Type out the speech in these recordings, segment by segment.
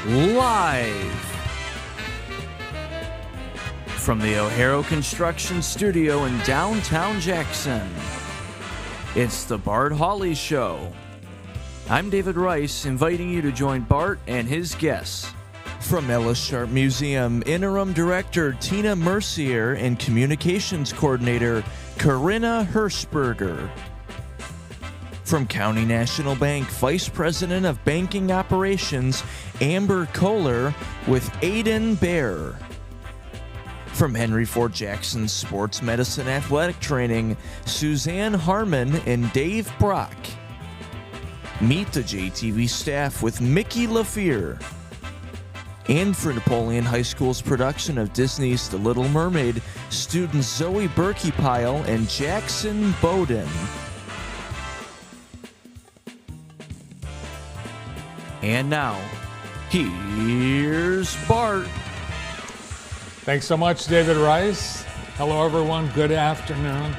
Live from the O'Hara Construction Studio in downtown Jackson, it's the Bart Hawley Show. I'm David Rice, inviting you to join Bart and his guests. From Ellis Sharp Museum, Interim Director Tina Mercier and Communications Coordinator Corinna Hirschberger. From County National Bank, Vice President of Banking Operations Amber Kohler with Aiden Baer. From Henry Ford Jackson Sports Medicine Athletic Training, Suzanne Harmon and Dave Brock. Meet the JTV staff with Mickey LaFear. And for Napoleon High School's production of Disney's The Little Mermaid, students Zoe Berkeypile and Jackson Bowden. And now, here's Bart. Thanks so much, David Rice. Hello, everyone. Good afternoon.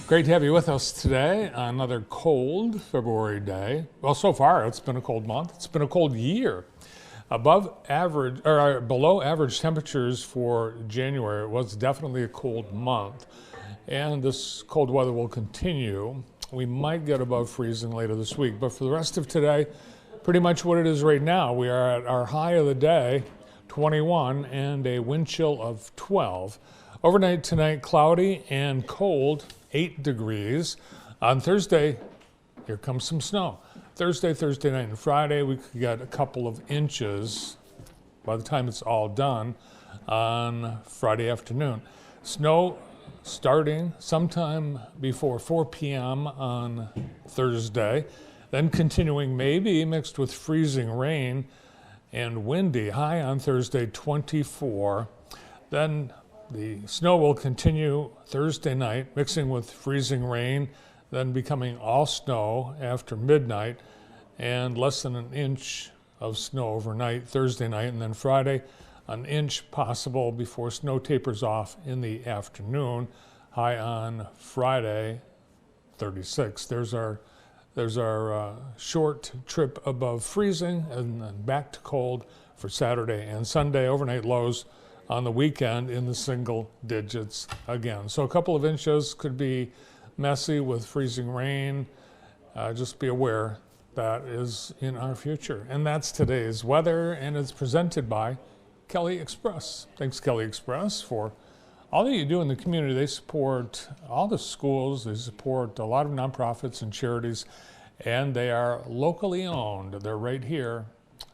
Great to have you with us today on another cold February day. Well, so far, it's been a cold month. It's been a cold year. Above average, or below average temperatures for January. It was definitely a cold month. And this cold weather will continue. We might get above freezing later this week. But for the rest of today, pretty much what it is right now. We are at our high of the day, 21, and a wind chill of 12. Overnight tonight, cloudy and cold, 8 degrees. On Thursday, here comes some snow. Thursday night, and Friday, we could get a couple of inches by the time it's all done on Friday afternoon. Snow starting sometime before 4 p.m. on Thursday, then continuing maybe mixed with freezing rain and windy, high on Thursday, 24. Then the snow will continue Thursday night, mixing with freezing rain, then becoming all snow after midnight, and less than an inch of snow overnight Thursday night, and then Friday, an inch possible before snow tapers off in the afternoon, high on Friday, 36. There's our short trip above freezing, and then back to cold for Saturday and Sunday. Overnight lows on the weekend in the single digits again. So a couple of inches could be messy with freezing rain. Just be aware that is in our future. And that's today's weather, and it's presented by Kelly Express. Thanks, Kelly Express, for all that you do in the community. They support all the schools. They support a lot of nonprofits and charities, and they are locally owned. They're right here,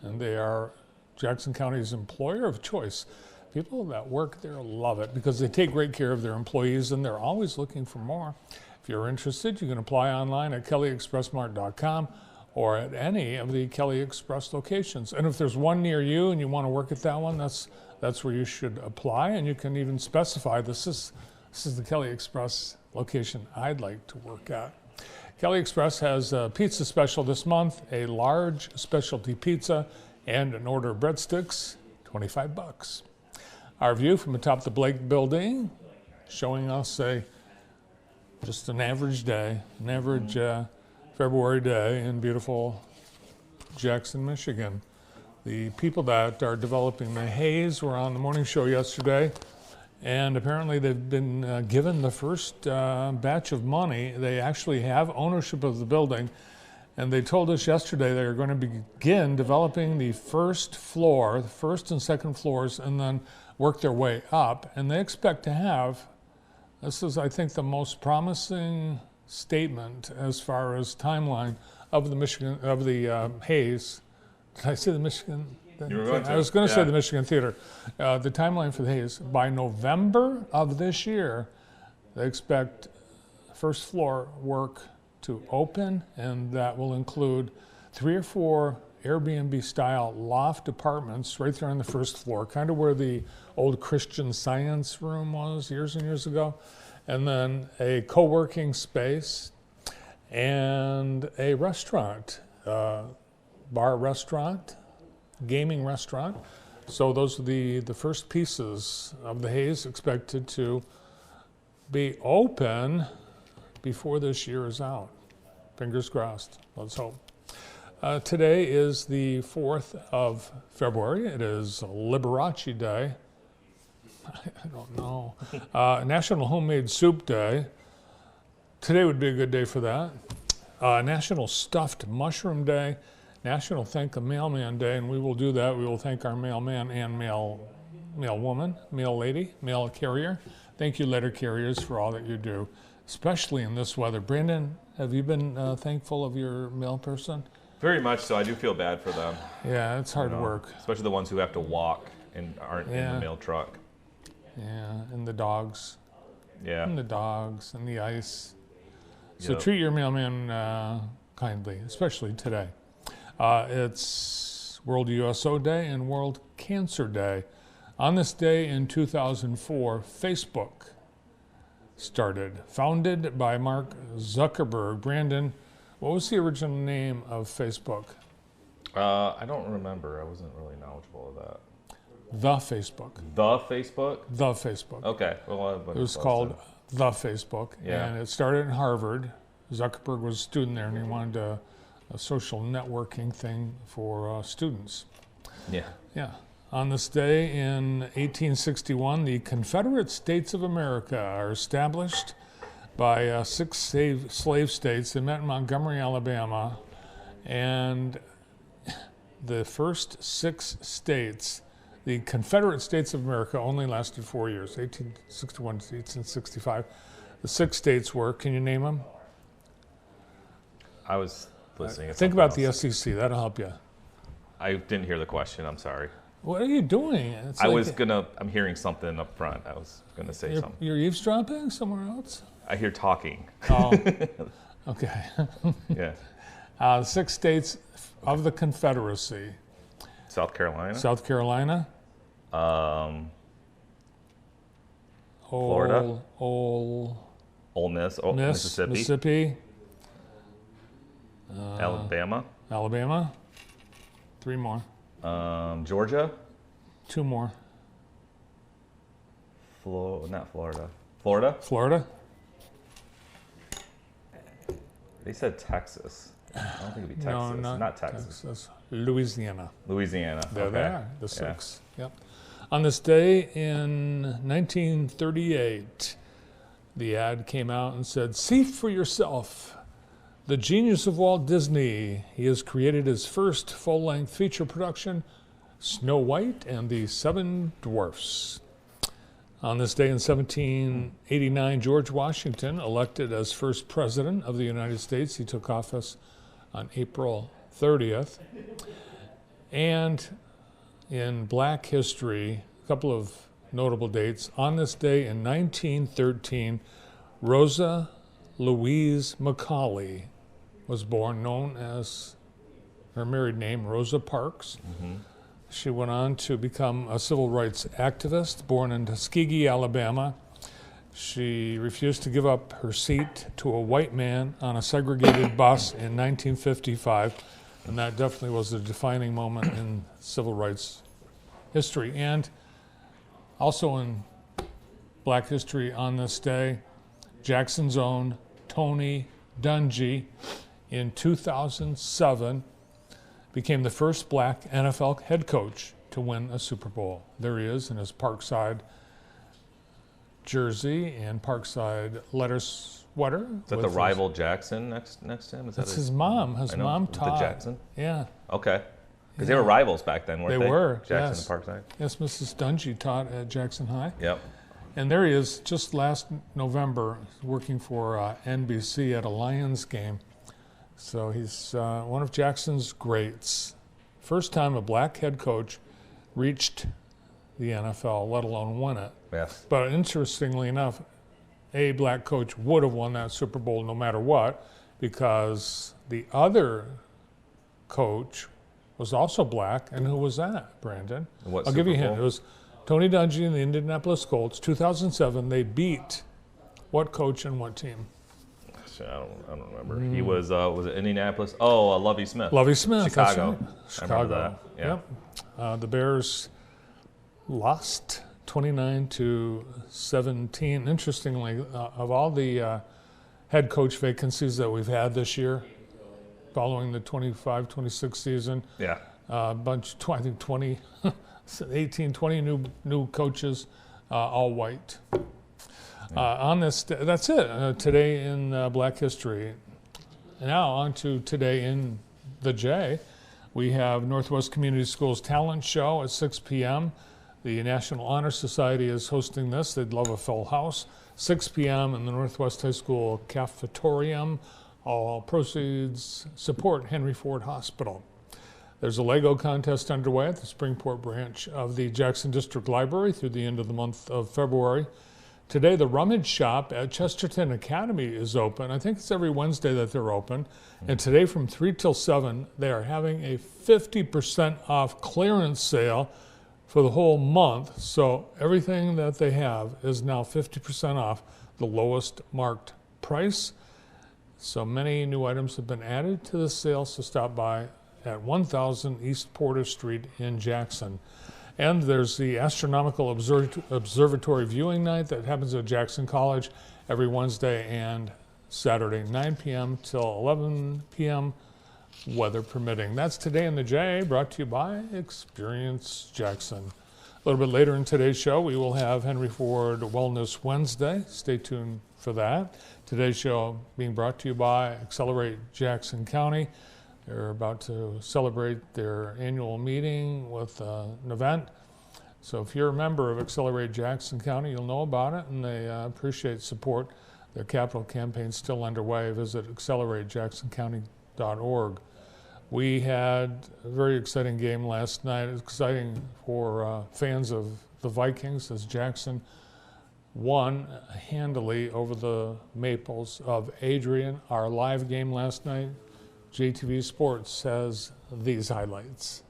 and they are Jackson County's employer of choice. People that work there love it because they take great care of their employees, and they're always looking for more. If you're interested, you can apply online at kellyexpressmart.com or at any of the Kelly Express locations. And if there's one near you and you want to work at that one, that's where you should apply. And you can even specify this is the Kelly Express location I'd like to work at. Kelly Express has a pizza special this month, a large specialty pizza and an order of breadsticks, $25. Our view from atop the Blake building, showing us just an average day, an average February day in beautiful Jackson, Michigan. The people that are developing the haze were on the morning show yesterday, and apparently they've been given the first batch of money. They actually have ownership of the building, and they told us yesterday they're going to begin developing the first floor, the first and second floors, and then work their way up. And they expect to have, this is, I think, the most promising statement as far as timeline of the haze. Did I say the Michigan? I was going to say the Michigan Theater. The timeline for the haze, by November of this year, they expect first floor work to open, and that will include 3 or 4 Airbnb-style loft apartments right there on the first floor, kind of where the old Christian Science room was years and years ago, and then a co-working space and a restaurant, bar restaurant, gaming restaurant. So those are the first pieces of the haze expected to be open before this year is out. Fingers crossed. Let's hope. Today is the 4th of February. It is Liberace Day. I don't know. National Homemade Soup Day. Today would be a good day for that. National Stuffed Mushroom Day. National Thank the Mailman Day, and we will do that. We will thank our mailman and mail woman, mail lady, mail carrier. Thank you, letter carriers, for all that you do, especially in this weather. Brandon, have you been thankful of your mail person? Very much so. I do feel bad for them. Yeah, it's hard work. Especially the ones who have to walk and aren't in the mail truck. Yeah, and the dogs. Yeah. And the dogs and the ice. So treat your mailman kindly, especially today. It's World USO Day and World Cancer Day. On this day in 2004, Facebook started, founded by Mark Zuckerberg. Brandon, what was the original name of Facebook? I don't remember. I wasn't really knowledgeable of that. The Facebook. The Facebook? The Facebook. Okay. Well, it was called The Facebook, yeah. And it started in Harvard. Zuckerberg was a student there, and he wanted a social networking thing for students. Yeah. Yeah. On this day in 1861, the Confederate States of America are established by 6 slave states. They met in Montgomery, Alabama, and the first 6 states, the Confederate States of America, only lasted 4 years, 1861 to 1865. The 6 states were, can you name them? I was listening. Think about the SEC, that'll help you. I didn't hear the question, I'm sorry. What are you doing? I'm hearing something up front. I was going to say something. You're eavesdropping somewhere else? I hear talking. Oh, okay. Yeah. 6 states of the Confederacy. South Carolina. Florida. Ole Miss. Mississippi. Alabama. 3 more. Georgia. 2 more. Not Florida. Florida. They said Texas. I don't think it'd be Texas. No, not Texas. Louisiana. There they are, the 6. Yeah. Yep. On this day in 1938, the ad came out and said, "See for yourself. The genius of Walt Disney. He has created his first full-length feature production, Snow White and the 7 Dwarfs." On this day in 1789, George Washington, elected as first president of the United States. He took office on April 30th. And in Black history, a couple of notable dates. On this day in 1913, Rosa Louise Macaulay was born, known as her married name, Rosa Parks. Mm-hmm. She went on to become a civil rights activist, born in Tuskegee, Alabama. She refused to give up her seat to a white man on a segregated bus in 1955, and that definitely was a defining moment in civil rights history. And also in Black history on this day, Jackson's own Tony Dungy in 2007 became the first black NFL head coach to win a Super Bowl. There he is in his Parkside jersey and Parkside letter sweater. Is that the rival Jackson next to him? That's his mom. His mom taught. The Jackson? Yeah. Okay. Because they were rivals back then, weren't they? They were, Jackson and Parkside? Yes, Mrs. Dungy taught at Jackson High. Yep. And there he is, just last November, working for NBC at a Lions game. So he's one of Jackson's greats. First time a black head coach reached the NFL, let alone won it. Yes. But interestingly enough, a black coach would have won that Super Bowl no matter what, because the other coach was also black. And who was that, Brandon? What I'll Super give you a hint. Bowl? It was Tony Dungy and the Indianapolis Colts, 2007. They beat what coach and what team? I don't remember. He was it Indianapolis? Oh, Lovie Smith. Lovie Smith. Chicago. That's right. Chicago. I remember that. Yeah. Yep. The Bears lost 29-17. Interestingly, of all the head coach vacancies that we've had this year, following the 25-26 season. Yeah. I think 20, 18, 20 new coaches, all white. On this, that's it. Today in Black History. Now on to today in the J. We have Northwest Community Schools Talent Show at 6 p.m. The National Honor Society is hosting this. They'd love a full house. 6 p.m. in the Northwest High School Cafetorium. All proceeds support Henry Ford Hospital. There's a Lego contest underway at the Springport branch of the Jackson District Library through the end of the month of February. Today, the Rummage Shop at Chesterton Academy is open. I think it's every Wednesday that they're open. And today from 3 till 7, they are having a 50% off clearance sale for the whole month. So everything that they have is now 50% off the lowest marked price. So many new items have been added to the sale, so stop by at 1000 East Porter Street in Jackson. And there's the Astronomical Observatory Viewing Night that happens at Jackson College every Wednesday and Saturday, 9 p.m. till 11 p.m., weather permitting. That's Today in the J, brought to you by Experience Jackson. A little bit later in today's show, we will have Henry Ford Wellness Wednesday. Stay tuned for that. Today's show being brought to you by Accelerate Jackson County. They're about to celebrate their annual meeting with an event. So if you're a member of Accelerate Jackson County, you'll know about it, and they appreciate support. Their capital campaign's still underway. Visit acceleratejacksoncounty.org. We had a very exciting game last night. It's exciting for fans of the Vikings as Jackson won handily over the Maples of Adrian. Our live game last night, JTV Sports has these highlights.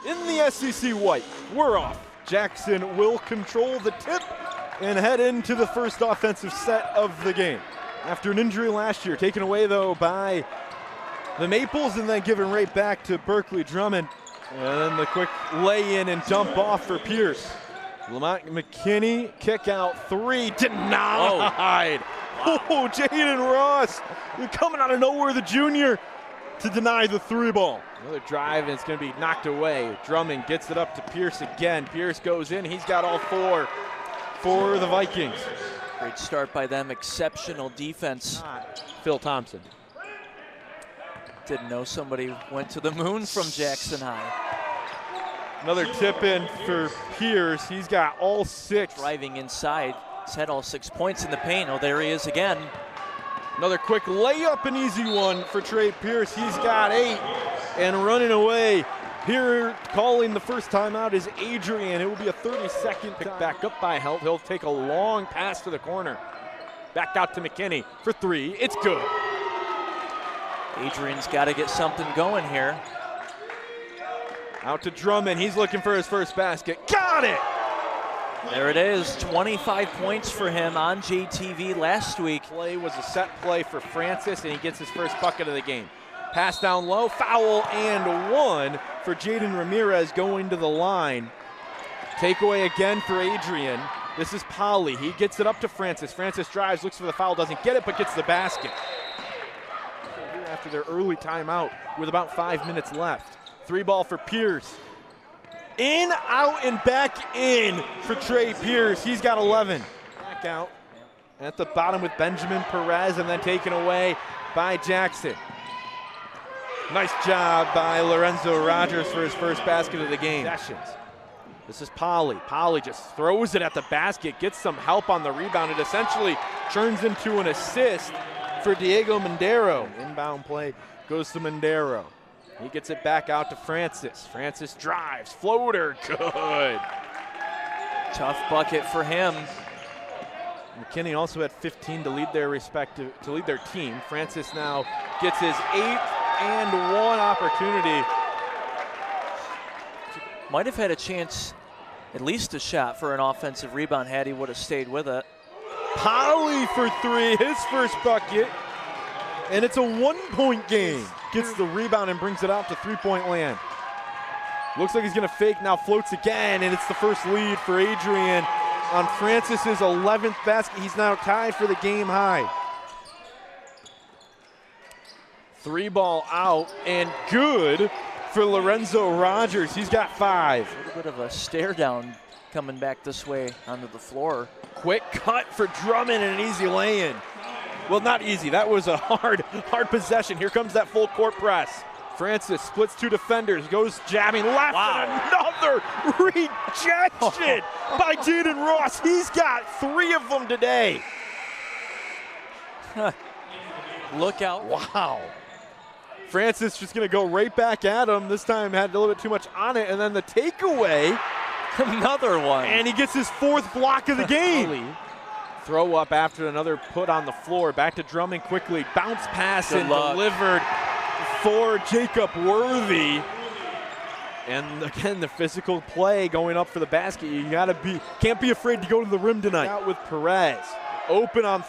In the SEC white, we're off. Jackson will control the tip and head into the first offensive set of the game. After an injury last year, taken away though by the Maples and then given right back to Berkeley Drummond. And then the quick lay-in and dump off for Pierce. Lamont McKinney, kick out three, denied. Oh, Jaden Ross coming out of nowhere, the junior, to deny the three ball. Another drive, and it's going to be knocked away. Drummond gets it up to Pierce again. Pierce goes in. He's got all four for the Vikings. Great start by them. Exceptional defense. Phil Thompson. Didn't know somebody went to the moon from Jackson High. Another tip in for Pierce. He's got all six. Driving inside. He's had all 6 points in the paint. Oh, there he is again. Another quick layup, an easy one for Trey Pierce. He's got 8 and running away. Here calling the first time out is Adrian. It will be a 30-second pick back up by Helt. He'll take a long pass to the corner. Back out to McKinney for 3. It's good. Adrian's got to get something going here. Out to Drummond. He's looking for his first basket. Got it! There it is. 25 points for him on JTV last week. Play was a set play for Francis, and he gets his first bucket of the game. Pass down low, foul, and 1 for Jaden Ramirez going to the line. Takeaway again for Adrian. This is Polly. He gets it up to Francis. Francis drives, looks for the foul, doesn't get it, but gets the basket. After their early timeout with about 5 minutes left. 3 ball for Pierce. In, out, and back in for Trey Pierce. He's got 11. Back out at the bottom with Benjamin Perez, and then taken away by Jackson. Nice job by Lorenzo Rogers for his first basket of the game. Sessions. This is Polly. Polly just throws it at the basket, gets some help on the rebound. It essentially turns into an assist for Diego Mondero. Inbound play goes to Mondero. He gets it back out to Francis. Francis drives, floater, good. Tough bucket for him. McKinney also had 15 to lead their team. Francis now gets his 8th and 1 opportunity. Might have had a chance, at least a shot for an offensive rebound had he would have stayed with it. Hawley for 3, his first bucket. And it's a 1-point game. Gets the rebound and brings it out to 3-point land. Looks like he's gonna fake, now floats again, and it's the first lead for Adrian on Francis's 11th basket. He's now tied for the game high. 3 ball out and good for Lorenzo Rogers. He's got 5. A little bit of a stare down coming back this way onto the floor. Quick cut for Drummond and an easy lay-in. Well, not easy. That was a hard possession. Here comes that full court press. Francis splits 2 defenders, goes jabbing left, and another rejection by Jaden Ross. He's got 3 of them today. Look out. Wow. Francis just going to go right back at him. This time had a little bit too much on it, and then the takeaway. Another one. And he gets his 4th block of the game. Throw up after another put on the floor. Back to Drummond quickly. Bounce pass and delivered for Jacob Worthy. And again, the physical play going up for the basket. You can't be afraid to go to the rim tonight. Out with Perez. Open on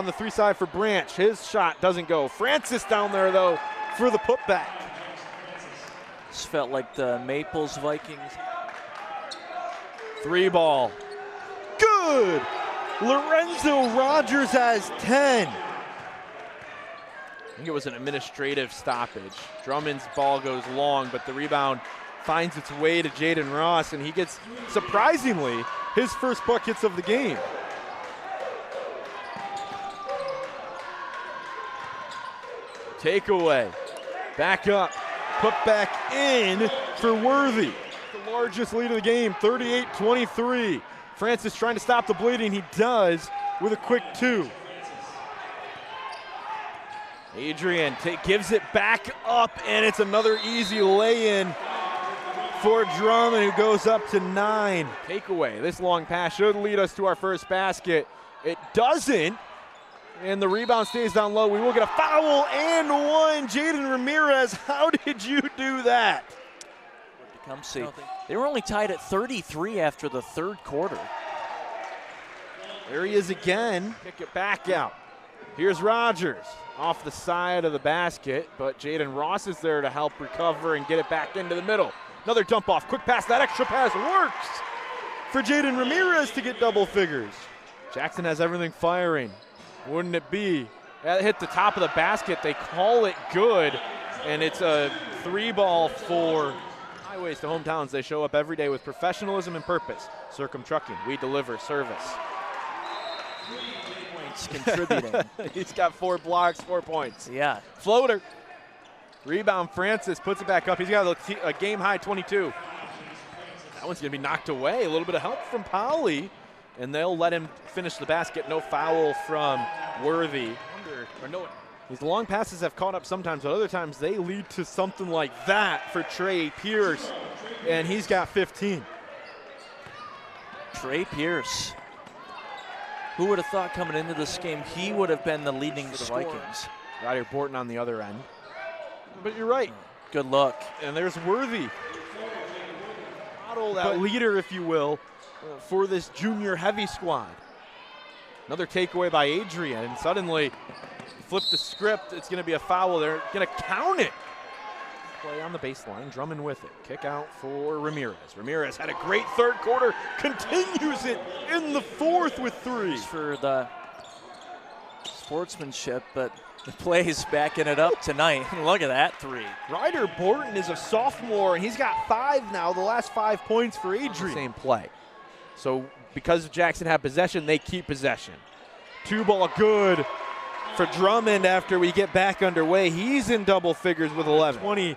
the 3 side for Branch. His shot doesn't go. Francis down there though for the putback. This felt like the Maples Vikings. 3 ball. Good. Lorenzo Rogers has 10. I think it was an administrative stoppage. Drummond's ball goes long, but the rebound finds its way to Jaden Ross, and he gets, surprisingly, his first buckets of the game. Takeaway. Back up. Put back in for Worthy. The largest lead of the game, 38-23. Francis trying to stop the bleeding. He does with a quick 2. Adrian gives it back up, and it's another easy lay-in for Drummond, who goes up to 9. Takeaway. This long pass should lead us to our first basket. It doesn't, and the rebound stays down low. We will get a foul and 1. Jaden Ramirez, how did you do that? Come see. They were only tied at 33 after the 3rd quarter. There he is again. Kick it back out. Here's Rogers off the side of the basket, but Jaden Ross is there to help recover and get it back into the middle. Another dump off. Quick pass. That extra pass works for Jaden Ramirez to get double figures. Jackson has everything firing. Wouldn't it be? That hit the top of the basket. They call it good, and it's a 3 ball for Highways to Hometowns. They show up every day with professionalism and purpose. Circum Trucking, we deliver service. Points contributing. He's got 4 blocks, 4 points. Yeah. Floater. Rebound, Francis puts it back up. He's got a game-high 22. That one's going to be knocked away. A little bit of help from Hawley, and they'll let him finish the basket. No foul from Worthy. These long passes have caught up sometimes, but other times they lead to something like that for Trey Pierce, and he's got 15. Trey Pierce. Who would have thought coming into this game he would have been the leading scorer? Vikings? Ryder Borton on the other end. But you're right. Good luck. And there's Worthy. Model that leader, if you will, for this junior heavy squad. Another takeaway by Adrian, and suddenly flip the script. It's going to be a foul. They're going to count it. Play on the baseline. Drummond with it. Kick out for Ramirez. Ramirez had a great 3rd quarter. Continues it in the 4th with 3. For the sportsmanship, but the play's backing it up tonight. Look at that 3. Ryder Borton is a sophomore, and he's got 5 now. The last 5 points for Adrian. Same play. So because Jackson had possession, they keep possession. 2 ball good for Drummond after we get back underway. He's in double figures with 11.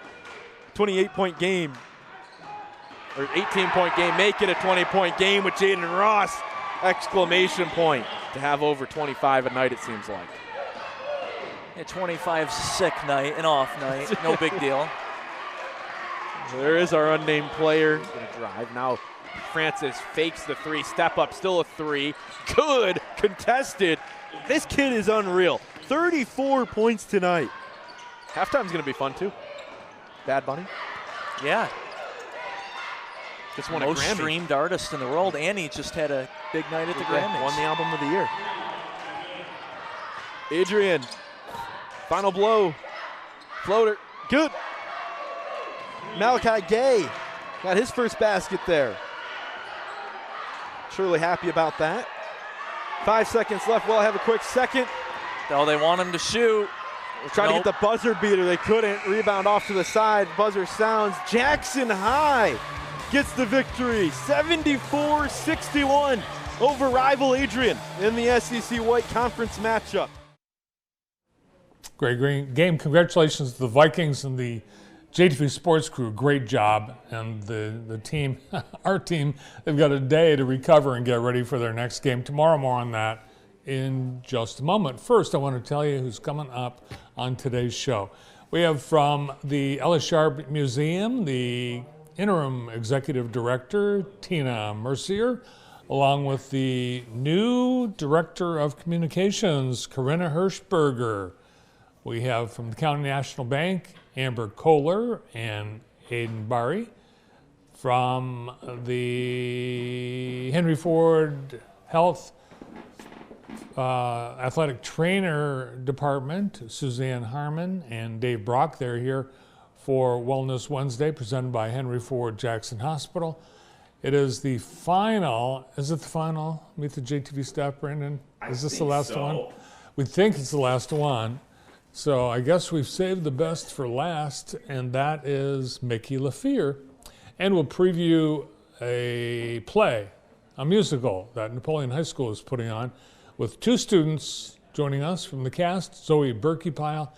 28-point game, or 18-point game. Make it a 20-point game with Jaden Ross, exclamation point, to have over 25 a night, it seems like. Yeah, 25's a sick night, an off night, no big deal. There is our unnamed player. Gonna drive now. Francis fakes the 3, step up, still a 3. Good, contested. This kid is unreal. 34 points tonight. Halftime's gonna be fun too. Bad Bunny. Yeah. Just won a most Grammy. streamed artist in the world, and he just had a big night at the Grammys. Won the album of the year. Adrian, final blow. Floater, good. Malachi Gay got his first basket there. Surely happy about that. 5 seconds left. Well, I have a quick second. Oh, they want him to shoot. Trying to get the buzzer beater. They couldn't. Rebound off to the side. Buzzer sounds. Jackson High gets the victory. 74-61 over rival Adrian in the SEC White Conference matchup. Great game. Congratulations to the Vikings and the JTV Sports crew. Great job. And the team, our team, they've got a day to recover and get ready for their next game. Tomorrow, more on that in just a moment. First, I want to tell you who's coming up on today's show. We have from the Ella Sharp Museum, the interim executive director, Tina Mercier, along with the new director of communications, Corinna Hirschberger. We have from the County National Bank, Amber Kohler and Aidan Barry. From the Henry Ford Health Athletic Trainer Department, Suzanne Harmon and Dave Brock. They're here for Wellness Wednesday, presented by Henry Ford Jackson Hospital. It is the final. Is it the final? Meet the JTV staff, Brandon. Is this the last one? We think it's the last one. So I guess we've saved the best for last, and that is Mickey LaFear. And we'll preview a play, a musical that Napoleon High School is putting on, with two students joining us from the cast, Zoe Berkeypile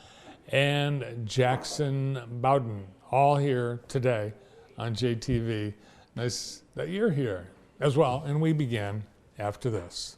and Jackson Bowden, all here today on JTV. Nice that you're here as well, and we begin after this.